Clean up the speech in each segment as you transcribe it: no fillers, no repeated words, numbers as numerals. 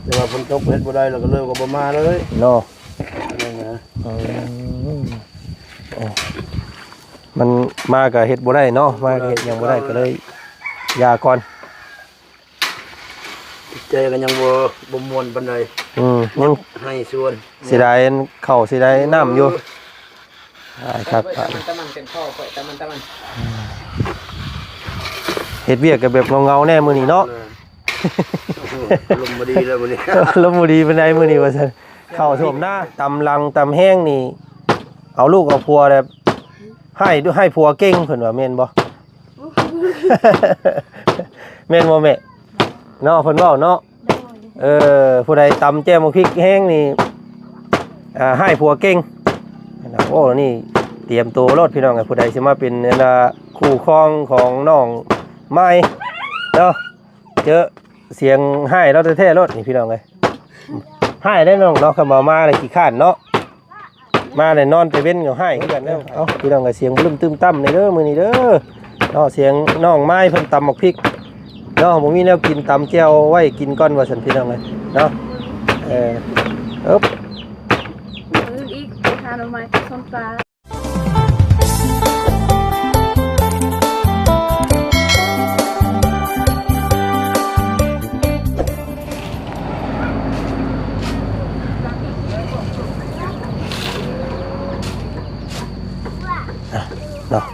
แต่ว่าฝนตกเฮ็ดบ่ได้แล้วก็เลยก็บ่มาเลยเนาะนั่นนะมันมาก็เฮ็ดบ่ได้เนาะมาเฮ็ดหยังบ่ได้ก็เลยยาก่อนใจก็ยังบ่ม่วนปานใดยังให้ส่วนเสียดายข้าวเสียดายน้ำอยู่ครับตะมันเป็นข้อข่อยตะมันเฮ็ดเวียกก็แบบเงาๆแน่มื้อนี้เนาะลมบ่ดีแล้วมื้อนี้ลมบ่ดีปานใดมื้อนี้ว่าซั่นข้าวท่วมหน้าตำลังตำแห้งนี่เอาลูกเอาผัวแบบให้ผัวเก่งเพิ่นว่าแม่นบ่แม่นบ่แม่เนาะเพิ่นเว้าเนาะผู้ใดตำแจ่วพริกแห้งนี่ให้ผัวเก่งโอ้นี่เตรียมตัวรถพี่น้องผู้ใดสิมาเป็นคู่ครองของน้องไม้เนาะเจอเสียงให้เราแท้ๆรถนี่พี่น้องเอ้ยให้ได้น้องเนาะเข้ามาเลยขี้ข้านเนาะมาเลยนอนไปเว้นอยู่ให้คือกันเด้อเอ้าพี่น้องก็เสียงบึ้มตึมตั้มนี่เด้อมื้อนี้เด้อเนาะเสียงน้องไม้เพิ่นตำบักพริกเนาะบ่มีแนวกินตำแจ่วไว้กินก่อนว่าซั่นพี่น้องเอ้ยเนาะอึ๊บอีกไปหาหน่อไม้กับส้มปลาเนาะ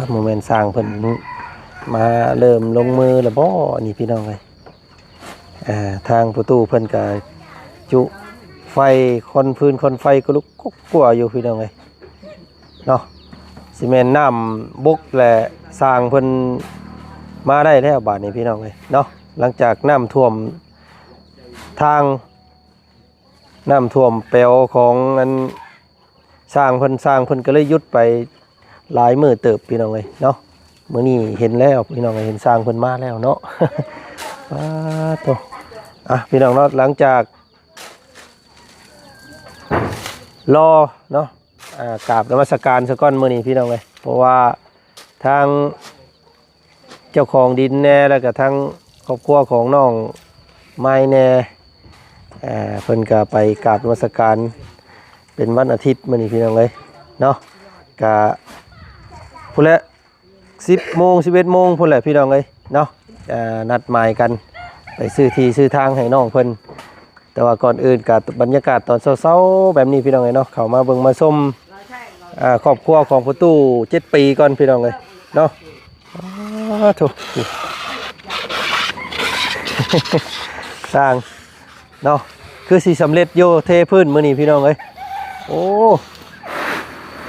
โมเมนต์สร้างเพิ่นมาเริ่มลงมือแล้วบ่นี่พี่น้องเอ้ยทางประตูเพิ่นก็จุไฟคนพื้นคนไฟก็ลุกกุ๊กกัวอยู่พี่น้องเอ้ยเนาะซีเมนต์น้ำบุกและสร้างเพิ่นมาได้แล้วบาดนี้พี่น้องเอ้ยเนาะหลังจากน้ำท่วมทางน้ำท่วมแปลวของอันสร้างเพิ่นก็เลยยุดไปหลายมื้อเติบพี่น้องเอ้ยเนาะมื้อนี้เห็นแล้วพี่น้องเอ้ยเห็นสร้างเพิ่นมาแล้วเนาะโตพี่น้องเนาะหลังจากรอเนาะกราบนมัสการซะก่อนมื้อนี้พี่น้องเอ้ยเพราะว่าทางเจ้าของดินแน่แล้วก็ทางครอบครัวของน้องไม้แน่เพิ่นก็ไปกราบนมัสการเป็นวันอาทิตย์มื้อนี้พี่น้องเอ้ยเนาะก็พุ่นแหละ10 โมง 11 โมงพุ่นแหละพี่น้องเอ้ยเนาะนัดหมายกันไปซื้อที่ซื้อทางให้น้องเพิ่นแต่ว่าก่อนอื่นกับบรรยากาศตอนเช้าๆแบบนี้พี่น้องเอ้ยเนาะเข้ามาเบิ่งมาชมครอบครัวของประตู7 ปีก่อนพี่น้องเอ้ยเนาะถูกสร้างเนาะคือสิสำเร็จโยเทพื้นมื้อนี้พี่น้องเอ้ยโอ้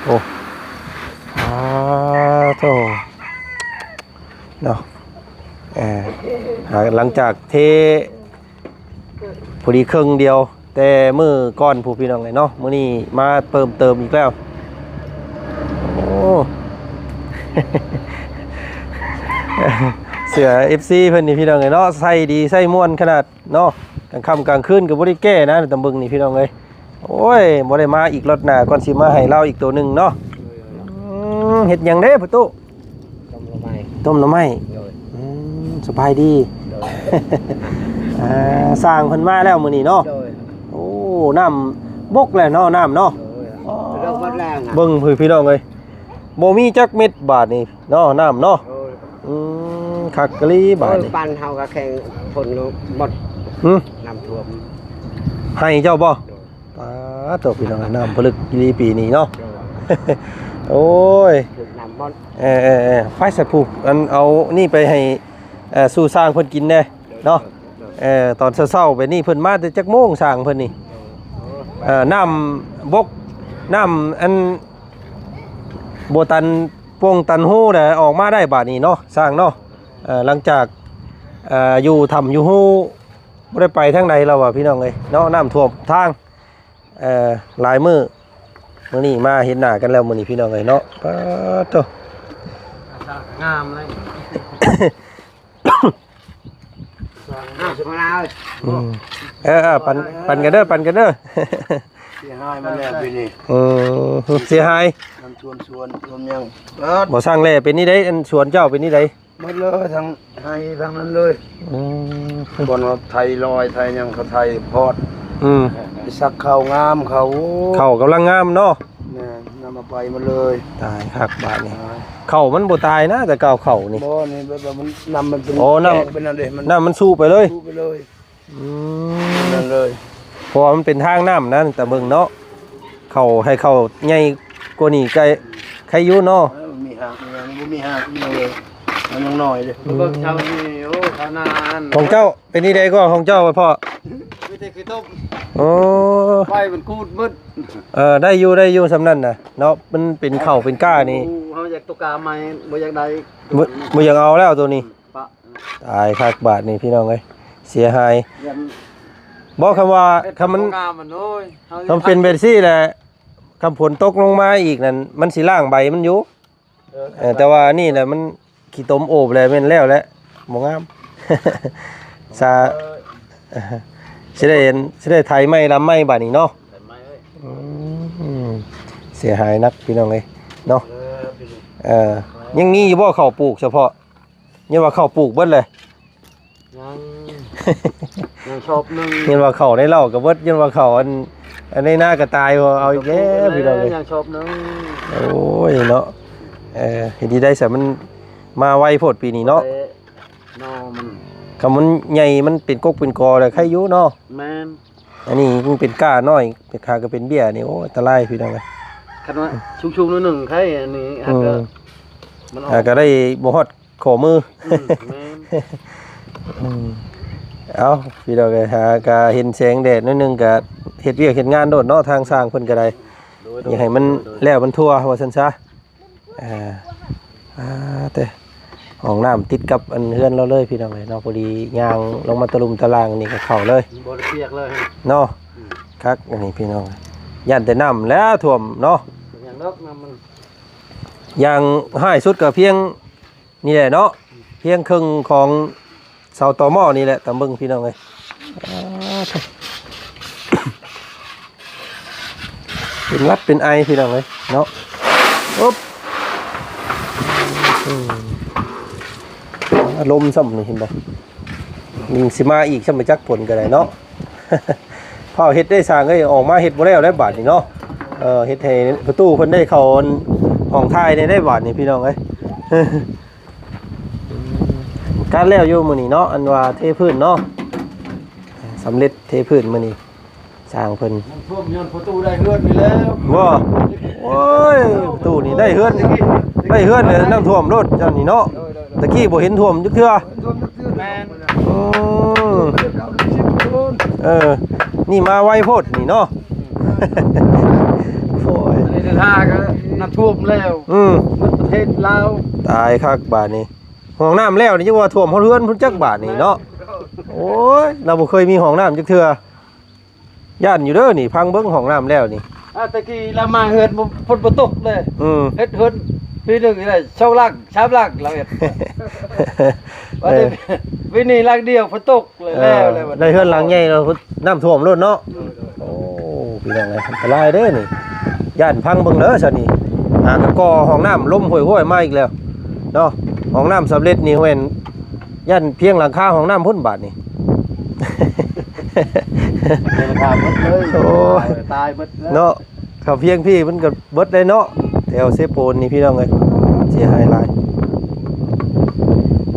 โธ่เนาะหลังจากเทพอดีครึ่งเดียวแต่มื้อก่อนผู้พี่น้องเลยเนาะมื้อนี้มาเพิ่มเติมอีกแล้วโอ้ เสือ FC เพิ่นนี่พี่น้องเลยเนาะใส่ดีใส่ม่วนขนาดเนาะกลางค่ำกลางคืนก็บ่ได้แก้นะตำบึงนี่พี่น้องเลยโอ้ยบ่ได้มาอีกรถหน้าก่อนสิมาให้เราอีกตัวนึงเนาะเฮ็ดหยังเด้ประตูต้มหน่อไม้สบายดีสร้างเพิ่นมาแล้วมื้อนี้เนาะโอ้น้ำบกแล้วเนาะน้ำเนาะเบิ่งพี่น้องเอ้ยบ่มีจักเม็ดบาทนี่เนาะน้ำเนาะคักกะลีบาทนี่ปันเฮาก็แข่งฝนหมดน้ำท่วมให้เจ้าบ่ตัวพี่น้องน้ำผลึกลีปีนี้เนาะโอ้ยน้ำบอลไฟใส่ผูกอันเอานี่ไปให้สู่สร้างเพิ่นกินแน่เนาะตอนเช้าๆไปนี่เพิ่นมาแต่จักโมงสร้างเพิ่นนี่น้ำบกน้ำอันโบตันปวงตันหู้น่ะออกมาได้บาดนี้เนาะสร้างเนาะหลังจากอยู่ทำอยู่หู้บ่ได้ไปทางใดแล้วว่ะพี่น้องเอ้ยเนาะน้ำท่วมทางหลายมื้อนี้มาเห็นหน้ากันแล้วมื้อนี้พี่น้องเอ้ยเนาะโตงามเลยสุภาพปันกันเด้อปันกันเด้อเสียหายมาแล้วปีนี้เสียหายน้ำชวนรวมยังบ่สร้างแลเป็นนี่ได้อันสวนเจ้าเป็นนี่ได้ หมดเลยทั้งไทยทั้งนั้นเลย อืม บนว่าไทยลอยไทยยังเขาไทยพอด อืม ไปสักข้าวงามเขา เข้ากำลังงามเนาะ เนี่ยนำมาไปมาเลย ตายคักบาดนี่เข้ามันบ่ตายนะแต่เก่าเข้านี่ บ่นี่แบบมันนำมันเป็น โอ้นำ แกงเป็นอะไรมัน น้ำมันสู้ไปเลย สู้ไปเลย อืม นั่นเลย เพราะว่ามันเป็นทางน้ำนั่นแต่เบิ่งเนาะเข้าให้เข้าใหญ่กว่านี้ใครอยู่เนาะ มันมีหักมีอย่างนี้บ่มีหักมีเลยมันยังน้อยเลย เบิ่งชาวนี่โอ้ชาวนาน ของเจ้าเป็นนี่ใดก็ของเจ้าไว้พ่อ วิธีคือต้ม โอ้ ไฟมันกูดมืด ได้อยู่สำนั่นน่ะเนาะมันเป็นเข่าเป็นก้านี่ เฮาอยากตกกาใหม่บ่อยากได้ บ่อยากเอาแล้วตัวนี้ ปะ ตายคักบาทนี่พี่น้องเอ้ยเสียหาย ยัน บอกคำว่าคำมัน งามมันโอ้ย ต้องเป็นเบซี่แหละคำฝนตกลงมาอีกนั่นมันสิล่างใบมันอยู่แต่ว่านี่น่ะมันขี้ตมโอบเลยแม่นแล้วแหละบ่งาม ซาสิได้ไทยไม่ลำไม่บาดนี้เนาะอืมเสียหายนักพี่น้องเอ้ยเนาะยังมีอยู่บ่ข้าวปลูกเฉพาะยังว่าข้าวปลูกเบิดเลย ยังชอบนึง ยันว่าเขาได้เล่ากับเบิดยันว่าเขาอันในหน้าก็ตายว่าเอาอีกแล้วพี่น้องเลย ยังชอบนึง โอ้ยเนาะเห็นดีได้แต่มันมาไวโพดปีนี้เนาะ นอมัน คำมันใหญ่มันเป็นกกเป็นกอเลยใครอยู่เนาะ แม่น อันนี้มันเป็นก้าน้อยเป็นคาก็เป็นเบี้ยนี่โอ้อันตรายพี่น้องเลย คันว่าชุมๆนึงใครอันนี้ฮักก็มันออก ก็ได้บ่ฮอดข้อมือ แม่น เอาพี่น้องเลยหาก็เห็นแสงแดดนิดนึงก็เฮ็ดเวียกเฮ็ดงานโดดเนาะทางสร้างเพิ่นก็ได้อยากให้มันแล้วมันทั่วว่าซั่นซะแต่ห้องน้ำติดกับอันเฮือนเราเลยพี่น้องเลยเนาะพอดีย่างลงมาตะลุมตะลางนี่ก็เข้าเลย บ่ได้เปียกเลย เนาะคักอันนี้พี่น้องย่านแต่น้ำแล้วท่วมเนาะ อย่างนกน้ำมัน อย่างห้ายสุดก็เพียงนี่แหละเนาะเพียงครึ่งของเสาตอหม้อนี่แหละตำบึงพี่น้องเลยเป็นวัดเป็นไอพี่น้องเลยเนาะอุ๊บอารมณ์ซ้ำนี่เห็นบ่มีสิมาอีกซ้ำไปจักผลก็ได้เนาะ พ่อเฮ็ดได้สร้างเอ้ยออกมาเฮ็ดบ่แล้วได้บาทนี่เนาะเฮ็ดให้ประตูเพิ่นได้เข้าห้องท้ายได้บาทนี่พี่น้องเอ้ย การแล้วอยู่มื้อนี้เนาะอันว่าเทพื้นเนาะสำเร็จเทพื้นมื้อนี้สร้างเพิ่น มันท่วมย้อนประตูได้เฮือนไปแล้ว บ่โอ้ยประตูนี่ได้เฮือนเลยน้ำท่วมรถจังนี่เนาะตะกี้บ่เห็นท่วมจักเทื่อ แม่น นี่มาไวโพดนี่เนาะ โอ้ย ในท่าก็น้ำท่วมแล้วประเทศลาว ตายคักบาดนี้ห้องน้ำแล้วนี่จังว่าท่วมเฮือนพุ่นจักบาทนี่เนาะโอ้ยเราบ่เคยมีห้องน้ำจักเทื่อย่านอยู่เด้อนี่พังเบิ่งห้องน้ำแล้วนี่ ตะกี้เรามาเฮือนฝนบ่ตกเลยเฮ็ดเฮือนปีนึงได้2ลัก3ลักเราเฮ็ดว่าได้วินี่ลักเดียวฝนตกเลยแล้ว ได้เฮือนหลังใหญ่เราน้ำท่วมรถเนาะโอ้พี่น้องเอ้ยอันตรายเด้อนี่ย่านพังเบิ่งเด้อซะนี่หากะกอห้องน้ำล้มห้วยๆมาอีกแล้วเนาะห้องน้ำสำเร็จนี่เห็นย่านเพียงหลังคาห้องน้ำพุ่นบาทนี่ ถามหมดเลยตายหมด เนาะเขาเพียงพี่มันก็เบิดได้เนาะแถวเซโปนนี่พี่น้องเอ้ยเสียหายหลาย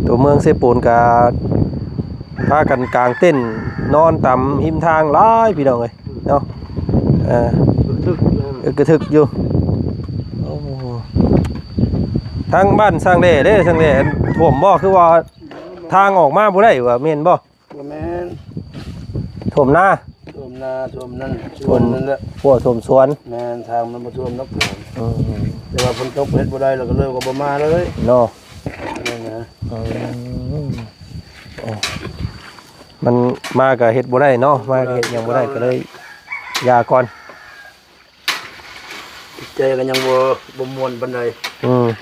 ตัวเมืองเซโปนก็พากันกลางเต้นนอนตามหิมทางหลายพี่น้องเอ้ยเนาะกระทึกอยู่ทางบ้านสร้างเด้เด้สร้างเด้ท่วมบ่คือว่าทางออกมาบ่ได้ว่าแม่นบ่ แม่น ท่วมหน้า ท่วมนาท่วมนั่นท่วมนั่นแหละ พวกท่วมสวน แม่นทางมันบ่ท่วมนักแต่ว่าฝนตกเฮ็ดบ่ได้แล้วก็เลยก็บ่มาเลย เนาะ นั่นนะ มันมาก็เฮ็ดบ่ได้เนาะมาก็เฮ็ดหยังบ่ได้ก็เลยยาก่อน ใจก็ยังบ่ม่วนปานใด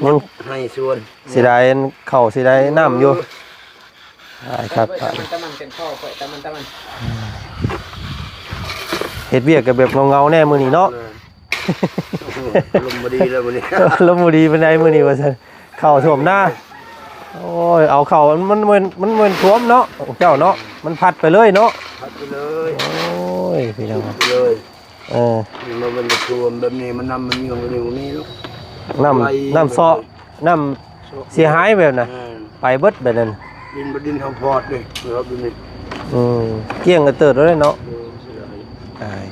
ยัง ให้ส่วน สิได้เข้าสิได้น้ำอยู่ครับ ตะมันเป็นข้อข่อยตะมัน เฮ็ดเวียกก็แบบเงาๆแน่มื้อนี้เนาะ ลมบ่ดีแล้วมื้อนี้ ลมบ่ดีปานใดมื้อนี้ว่าซั่นเข้าท่วมหน้า โอ้ยเอาเข่ามันเหมือนท่วมเนาะเจ้าเนาะมันพัดไปเลยเนาะ พัดไปเลย โอ้ยพี่น้อง พัดไปเลย เ มันจะท่วมแบบนี้มันนำมันอยู่ในนี้ลูก น้ำเซาะน้ำเสียหายแบบน่ะไปเบิดแบบนั้น ดินบดินเขาพอดเลยครับดูนี่ เกี้ยงกระเติดแล้วเนาะตาย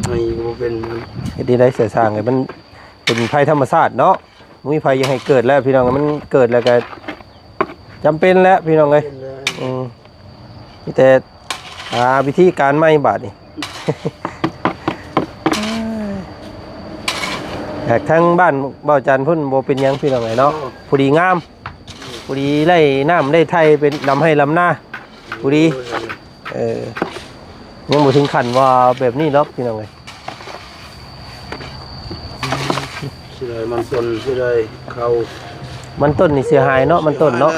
ไอ้โมเป็น เฮ็ดดีได้เสียสร้างไงมันเป็นภัยธรรมชาติเนาะมุ้ยภัยยังให้เกิดแล้วพี่น้องมันเกิดแล้วก็จำเป็นแล้วพี่น้องเลยมีแต่วิธีการไม่บาดนี่ แหกทั้งบ้านเบาจันทร์พุ่นโบเป็นหยังพี่น้องเลยเนาะผู้ดีงามผู้ดีไล่น้ำได้ไทยเป็นลำให้ลำหน้าผู้ดียังบ่ถึงขั้นว่าแบบนี้เนาะพี่น้องเลย สิเลยมันต้นสิเลยเขา มันต้นนี่เสียหายเนาะมันต้นเนาะ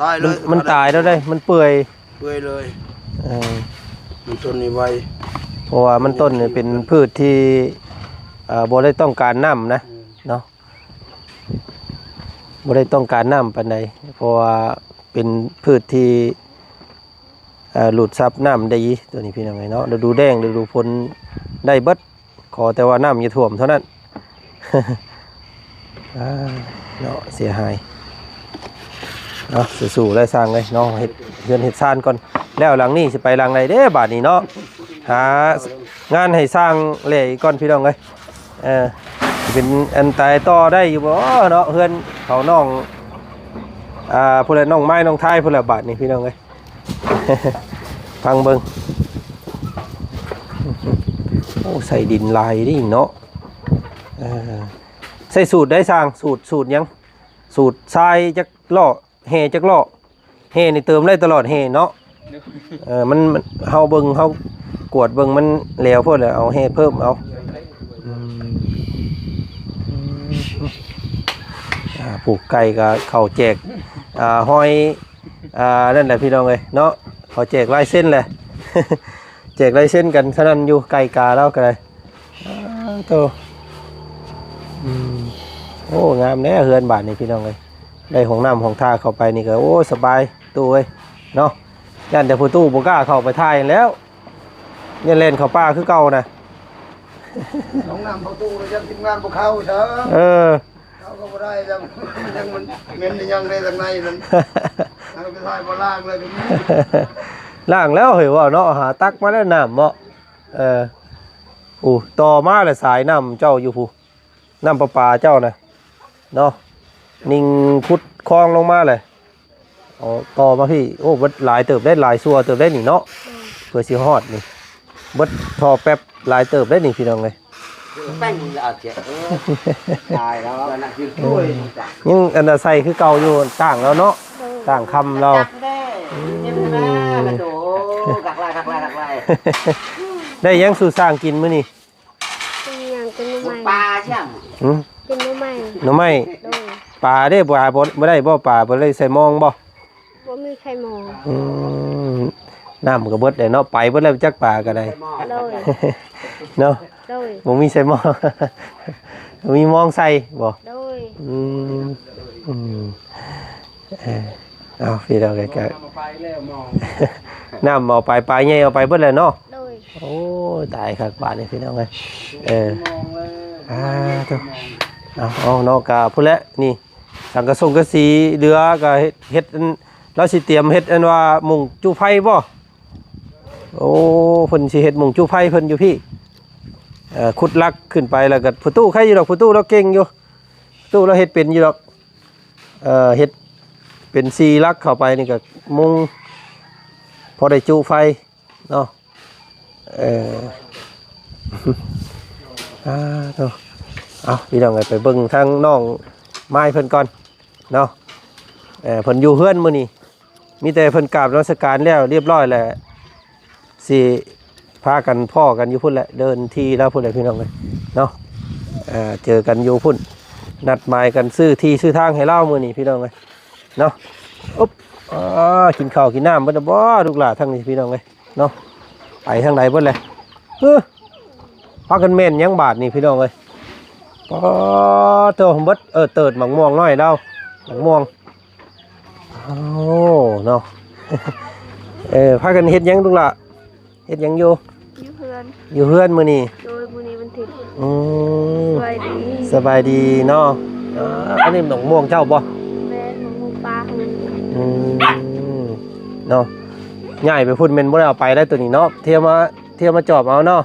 ตายเลย มันตายแล้วได้มันเปื่อย เปื่อยเลยมันต้นนี่ไว เพราะว่ามันต้นเนี่ยเป็นพืชที่บ่ได้ต้องการน้ำนะเนาะบ่ได้ต้องการน้ำปานใดเพราะว่าเป็นพืชที่หลุดซับน้ำได้ตัวนี้พี่น้องไงเนาะฤดูแล้งฤดูฝนได้เบิดขอแต่ว่าน้ำอย่าท่วมเท่านั้น เนาะเสียหายเนาะสู้ๆไล่สร้างเลยเนาะเฮ็ดเฮือนเฮ็ดซ่านก่อนแล้วหลังนี้สิไปหลังไหนเด้บาดนี้เนาะหางานให้สร้างเล่ก่อนพี่น้องเอ้ยเป็นอันตายต่อได้อยู่บ่เนาะเฮือนเขาน้องผู้ใดน้องไม้น้องท้ายผู้ใดบาดนี้พี่น้องเอ้ย ฟังเบิ่งโอ้ใส่ดินลายนี่เนาะใส่สูตรได้สร้างสูตรยังสูตรทรายจักล้อเฮจักล้อเฮนี่เติมได้ตลอดเฮเนาะมันเฮาเบิ่งเฮากวดเบิ่งมันแล้วพวกเลยเอาเฮเพิ่มเอาปลูกไก่ก็เข้าแจกห้อยนั่นแหละพี่น้องเอ้ยเนาะเขาแจกลายเส้นเลย แจกลายเส้นกันเท่านั้นอยู่ไก่กาแล้วกันเลยโตโอ้งามแน่เฮือนบาทนี่พี่น้องเลยได้ของน้ำของท่าเข้าไปนี่ก็โอ้สบายตู้เอ้ยเนาะย่านแต่ผู้ตู้บ่กล้าเข้าไปท่ายแล้วเนี่ยเล่นเข้าป้าคือเก่านะ น้องน้ำเขาตู้เลยยังทีมงานพวกเขาเถอะ เขาก็ไม่ได้ยังมันเงินยังในทางในมันเอาไปทายบอล่างเลยก็มี ล่างแล้วเห็นว่าเนาะหาตักมาแล้วน้ำเนาะต่อมาเลยสายน้ำเจ้าอยู่ผู้น้ำประปาเจ้านะเนาะนิ่งพุดคลองลงมาเลยต่อมาพี่โอ้บัดหลายเติบได้หลายซัวเติบได้หนิเนาะเพื่อสิฮอดนี่บัดทอแป๊บหลายเติบได้หนิพี่น้องเลย แป้งเอาเจ๊ตายแล้วนั่นคือช่วย ยังอันน่ะใส่คือเก่าอยู่ต่างแล้วเนาะต่างคำเรา ได้ยังสู่สร้างกินมื้อนี่ เป็นอย่างเป็นหน่อไม้ ปลาใช่ไหม เป็นหน่อไม้ หน่อไม้ โดย ปลาได้บ่บ่ได้บ่ปลาบ่ได้ใส่มองบ่ ว่ามีไข่หมอ น้ำก็เบิดได้เนาะไปเบิดแล้วจักปลาก็ได้ โดย เนาะ โดย บ่มีใส่มอง มีมองใส่บ่ โดย เอาพี่เราก็ ไปแล้วมอง น้ำเอาไปปลาใหญ่เอาไปเบิดแล้วเนาะ โดย โอ้ตายคักบาดนี่พี่น้องเอ้ยมองเลย ตัวเอาเนาะกะพุ่นแหละนี่สังกะสงกะสีเรือก็เฮ็ดเราสิเตรียมเฮ็ดอันว่ามุงจูไฟบ่โอ้เพิ่นสิเฮ็ดมุงจูไฟเพิ่นอยู่พี่ขุดลักขึ้นไปแล้วก็ผู้ตู้ใครอยู่ดอกผู้ตู้เราเก่งอยู่ตู้เราเฮ็ดเป็นอยู่ดอกเฮ็ดเป็นซีลักเข้าไปนี่ก็มุงพอได้จูไฟเนาะตัวเอาพี่น้องไปเบิ่งทางน้องไม้เพิ่นก่อนเนาะเพิ่นอยู่เฮือนมื้อนี้มีแต่เพิ่นกราบนมัสการแล้วเรียบร้อยแล้วสิพากันพ่อกันอยู่พุ่นแหละเดินทีแล้วพุ่นแหละพี่น้องเลยเนาะเจอกันอยู่พุ่นนัดหมายกันซื้อที่ซื้อทางให้เล่ามื้อนี้พี่น้องเลยเนาะอุ๊บกินข้าวกินน้ำเบิดบ่ลูกหลานทั้งนี้พี่น้องเลยเนาะไปทางไหนเบิดเลยพากันเม่นยังบาทนี่พี่น้องเลยเติมเบิดเติดหมักม่วงน้อยเดาหมักม่วง โอ้เนาะ พากันเฮ็ดหยังลูกล่ะเฮ็ดหยังอยู่ อยู่เพื่อน อยู่เฮือนมื้อนี้ โดยมื้อนี้วันอาทิตย์ อืม สบายดี สบายดีเนาะอันนี้หนองม่วงเจ้าบ่ แม่ของหมูปลาของ อืมเนาะง่ายไปพุ่นแม่นบ่ได้เอาไปได้ตัวนี้เนาะเที่ยวมาจอบเอาเนาะ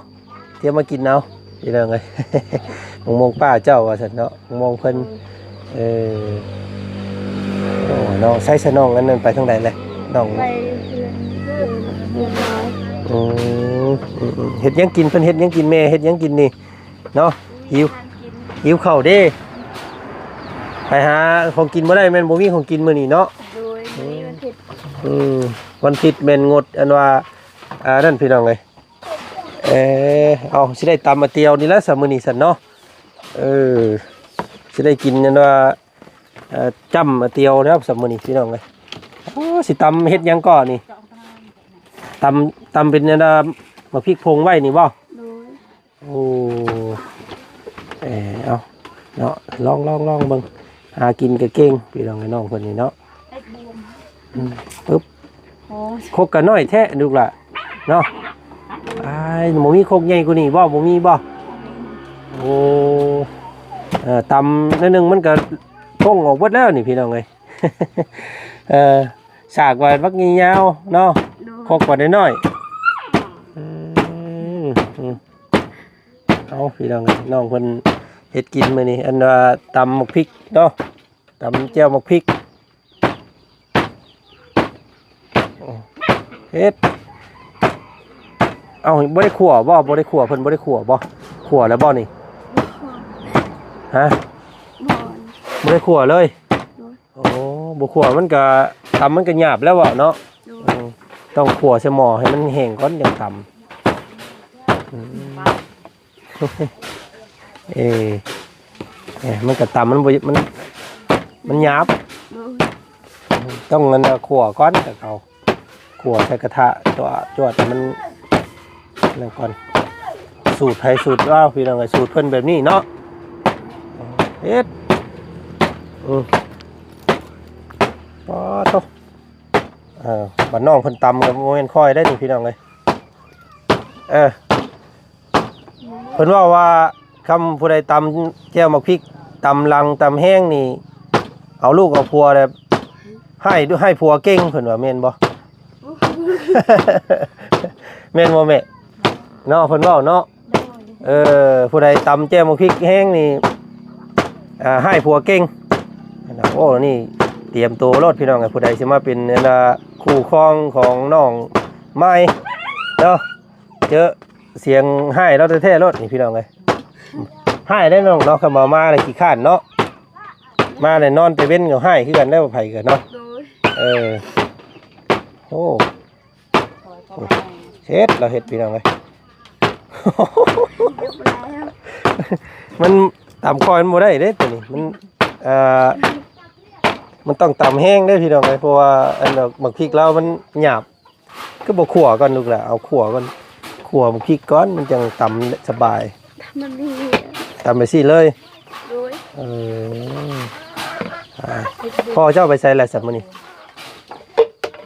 เที่ยวมากินเอาอีเรื่องไง หนองม่วงป้าเจ้าว่าซั่นเนาะหนองม่วงเพิ่นโอ้น้องใช้สนองอันนั้นไปทางใดเลยน้อง ไปเพื่อนน้อย เฮ็ดหยังกินเพิ่นเฮ็ดหยังกินแม่เฮ็ดหยังกินนี่เนาะหิว ทานกิน หิวข้าวเด้ไปหาของกินบ่ได้แม่นบ่มีของกินมื้อนี้เนาะ โดยมื้อนี้วันอาทิตย์ วันอาทิตย์แม่นงดอันว่านั่นพี่น้องเอ้ยเอาสิได้ตำมาเตียวนี่ละซะมื้อนี้ซั่นเนาะสิได้กินอันว่าจ้ำมาเตียวแล้วซะมื้อนี้พี่น้องเอ้ยสิตำเฮ็ดหยังก่อนนี่ตำเป็นอันมะพริกพงไว้นี่บ่ โดย โอ้เอาเนาะลองเบิ่งหากินก็เก่งพี่น้องไอ้น้องเพิ่นนี่เนาะ ไอ้บวม ปึ๊บ โอ้ โคกกันน้อยแท้ลูกล่ะเนาะบ่มีโคกใหญ่กว่านี้บ่มีบ่โอ้ตำนิดนึงมันก็ก้งออกเบิดแล้วนี่พี่น้องเอ้ย สากว่าบักยาวเนาะ โดย โคกกว่าน้อยเอาพี่น้องน้องเพิ่นเฮ็ดกินมื้อนี้อันว่าตำหมกพริกเนาะตำแจ่วหมกพริกเฮ็ดเอาบ่ได้ขั่วบ่ได้ขั่วเพิ่นบ่ได้ขั่วบ่ขั่วแล้วบ่นี่ฮะ บ่อน บ่ได้ขั่วเลยโอ้บ่ขั่วมันก็ตำมันก็หยาบแล้วบ่เนาะ โดย ต้องขั่วใส่หม้อให้มันแห้งก่อนจังตำมันก็ตำมันหยาบ โดย ต้องงั้นขั่วก้อนกับเขาขั่วใส่กระทะจวดมันนั่นก่อนสูตรไทยสูตรว่าพี่น้องไงสูตรเพิ่นแบบนี้เนาะเฮ็ดปอโตบ้านน้องเพิ่นตำกับโมเมนค่อยได้นี่พี่น้องเลยเพิ่นว่าคำผู้ใดตำแก้วหมกพริกตำลังตำแห้งนี่เอาลูกเอาผัวเลยให้ผัวเก่งเพิ่นว่าแม่นบ่ แม่นบ่แม่เนาะเพิ่นเว้าเนาะผู้ใดตำแจ่วหมกพริกแห้งนี่ให้ผัวเก่งโอ้นี่เตรียมตัวรถพี่น้องไงผู้ใดสิมาเป็นคู่ครองของน้องไม้เนาะเจอเสียงให้เราแท้ๆรถนี่พี่น้องไงให้ได้น้องเนาะเข้ามาเลยขี้ข้านเนาะมาเลยนอนไปเว้นกับให้คือกันได้บ่ไผกันเนาะ โดย โอ้เฮ็ดเราเฮ็ดพี่น้องเลย เรียบร้อยแล้ว มันตำคอยมันบ่ได้เด้ตัวนี้มันต้องตำแห้งได้พี่น้องเลยเพราะว่าอันดอกหมักพริกเรามันหยาบก็บ่ขั่วก่อนลูกหล่ะเอาขั่วก่อนขั่วหมักพริกก่อนมันจังตำสบาย มันดี ตำไปสิเลย โดย พ่อเจ้าไปใส่อะไรสัตว์มื้อนี้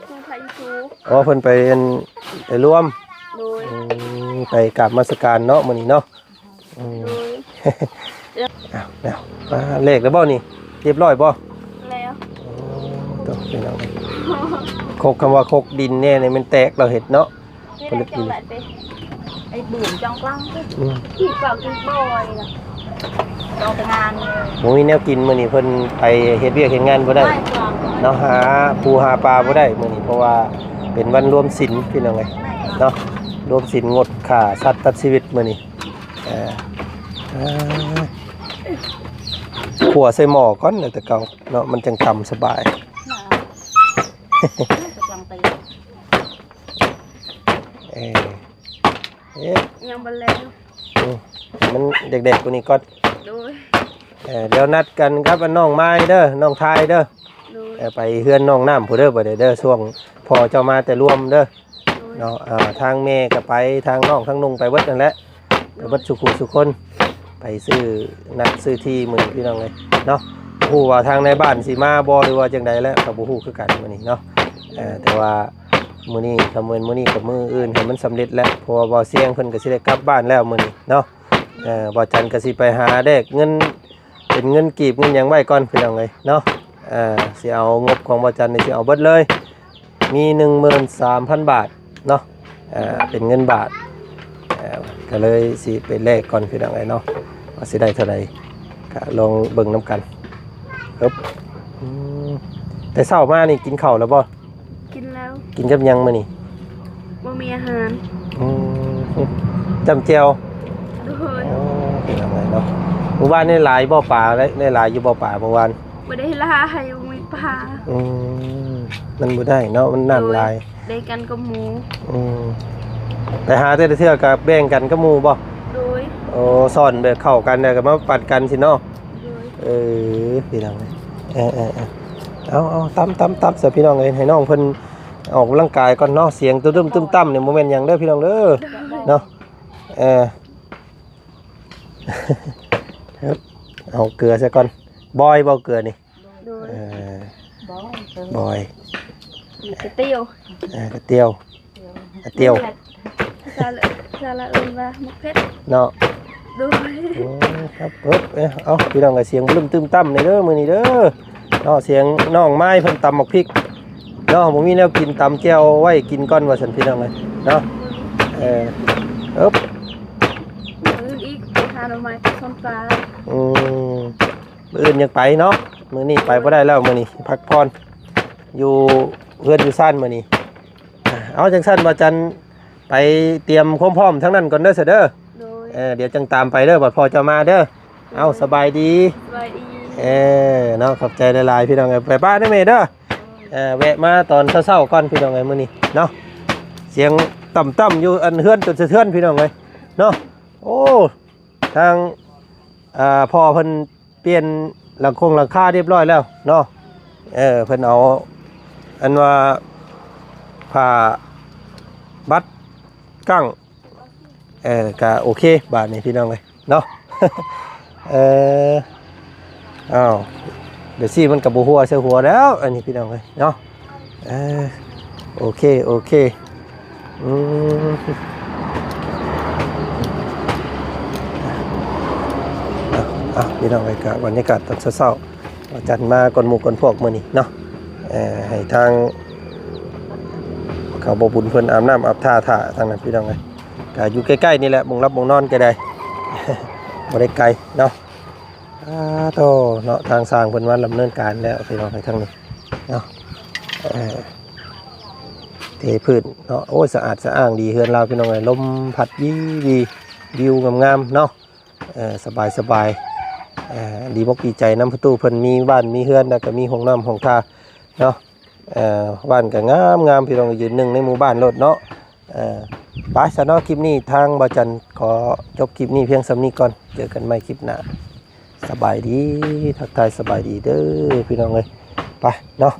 ต้องไทยชู อ๋อเพิ่นไปร่วม โดย ไปกราบนมัสการเนาะมื้อนี้เนาะ โดย แล้วเลขแล้วบ่นี่เรียบร้อยบ่ แล้ว ต้องพี่น้องโคกคำว่าโคกดินเนี่ยมันแตกเราเห็ดเนาะ cái này cho lại đi ai buồn trong lăng cái vào cái bòi nè cho từng ngàn บ่มีแนวกินมื้อนี้เพิ่นไปเฮ็ดเวียกเฮ็ดงานบ่ได้ hai còn เนาะหาปูหาปลาบ่ได้มื้อนี้เพราะว่าเป็นวันรวมศีลพี่น้องเอ้ยเนาะรวมศีลงดฆ่าสัตว์ตัดชีวิตมื้อนี้ขั่วใส่หม้อก่อนแต่เก่าเนาะมันจังตำสบาย lòng tiền ยังบรรเลง มันเด็กๆกว่านี้ก่อน ด้วย เดี๋ยวนัดกันครับน้องไม้เด้อน้องทายเด้อ ด้วย ไปเฮือนน้องน้ำผู้เด้อบ่ได้เด้อช่วงพอเจ้ามาแต่รวมเด้อเนาะทางแม่ก็ไปทางน้องทางนุ่งไปเบิดนั่นแหละไปเบิดสุขุสุคนไปซื้อนัดซื้อที่มือพี่น้องเลยเนาะ ฮู้ว่าทางในบ้านสิมาบ่หรือว่าจังใดแล้วก็บ่ฮู้คือกันมื้อนี้เนาะแต่ว่ามื้อนี้คำมื้อนี้กับมื้ออื่นให้มันสำเร็จแล้วเพราะว่าบ่เสียงเพิ่นก็สิได้กลับบ้านแล้วมื้อนี้เนาะบ่จันก็สิไปหาแลกเงินเป็นเงินกีบเงินหยังไว้ก่อนพี่น้องเอ้ยเนาะสิเอางบของบ่จันนี่สิเอาเบิดเลยมี 13,000 บาทเนาะเป็นเงินบาทก็เลยสิไปแลกก่อนพี่น้องเอ้ยเนาะว่าสิได้เท่าใดก็ลองเบิ่งนํกันครับแต่เช้ามานี่กินข้าวแล้วบ่ กินแล้ว กินกับหยังมื้อนี้ บ่มีอาหาร จำเจียว ด้วย เป็นยังไงเนาะเมื่อวานนี่หลายบ่อป่าได้หลายอยู่บ่อป่าเมื่อวาน บ่ได้ลาให้บ่มีปลา มันบ่ได้เนาะมันน้ำลาย ได้กันกับหมู ไปหาแต่ละเทื่อก็แบ่งกันกับหมู่บ่ โดย โอ้ซ่อนแบบเข้ากันแล้วก็มาปัดกันสิเนาะ โดย พี่น้องเอาตำซะพี่น้องเอ้ยให้น้องเพิ่นออกกำลังกายก่อนเนาะเสียงตุ้มๆตั้มๆนี่บ่แม่นหยังเด้อพี่น้องเด้อเนาะเอาเกลือซะก่อนบอยบ่เกลือนี่ โดย บอย กระเตียว กระเตียวซาละเอิ้นว่ามักเพชร เนาะ โดย ครับปึ๊บเอาพี่น้องก็เสียงบึ้มตึมตั้มนี่เด้อมื้อนี้เด้อเนาะเสียงน้องไม้เพิ่นตำหมกพริกเนาะบ่มีแนวกินตำแจ่วไว้กินก่อนว่าซั่นพี่น้องเอ้ยเนาะปึ๊บ มื้ออีกไปหาหน่อไม้กับส้มปลา มื้ออื่นยังไปเนาะมื้อนี้ไปบ่ได้แล้วมื้อนี้พักผ่อนอยู่เพื่อนอยู่ซ่านมื้อนี้เอาจังซั่นบ่จันไปเตรียมความพร้อมทั้งนั้นก่อนเด้อเสยเด้อ โดย เดี๋ยวจังตามไปเด้อบัดพอจะมาเด้อเอาสบายดี สบายดี เนาะขอบใจหลายๆพี่น้องเอ้ยไปบ้านได้ไหมเด้อแวะมาตอนเช้าๆก่อนพี่น้องเอ้ยมื้อนี้เนาะเสียงต่ำๆอยู่อันเฮือนจนสะเทือนพี่น้องเอ้ยเนาะโอ้ทางพ่อเพิ่นเปลี่ยนหลังคาเรียบร้อยแล้วเนาะเพิ่นเอาอันว่าผ้าบัดกั้งก็โอเคบาทนี้พี่น้องเอ้ยเนาะ อ้าวเดี๋ยวสิมันกับหัวเสือหัวแล้วอันนี้พี่น้องเลยเนาะโอเคพี่น้องเลยกับบรรยากาศตอนเช้าๆจัดมาก่อนหมู่ก่อนพวกมื้อนี้เนาะให้ทางเขาบ่บุญเพิ่นอาบน้ำอาบท่าทางนั้นพี่น้องเลยก็อยู่ใกล้ๆนี่แหละบ่งรับบ่งนอนก็ได้ บ่ได้ไกลเนาะโตเนาะทางสร้างเพิ่นว่าดำเนินการแล้วพี่น้องไปทางนี้เนาะเทพื้นเนาะโอ้ยสะอาดสะอ้างดีเฮือนเราพี่น้องเอ้ยลมพัดดีวิวงามๆเนาะสบายดีมกดีใจน้ำประตูเพิ่นมีบ้านมีเฮือนแล้วก็มีห้องน้ำห้องท่าเนาะบ้านก็งามพี่น้องยืนหนึ่งในหมู่บ้านรถเนาะไปซะเนาะคลิปนี้ทางบ่จันขอจบคลิปนี้เพียงส่ำนี้ก่อนเจอกันใหม่คลิปหน้าสบายดีทักทายสบายดีเด้อพี่น้องเอ้ยไปเนาะ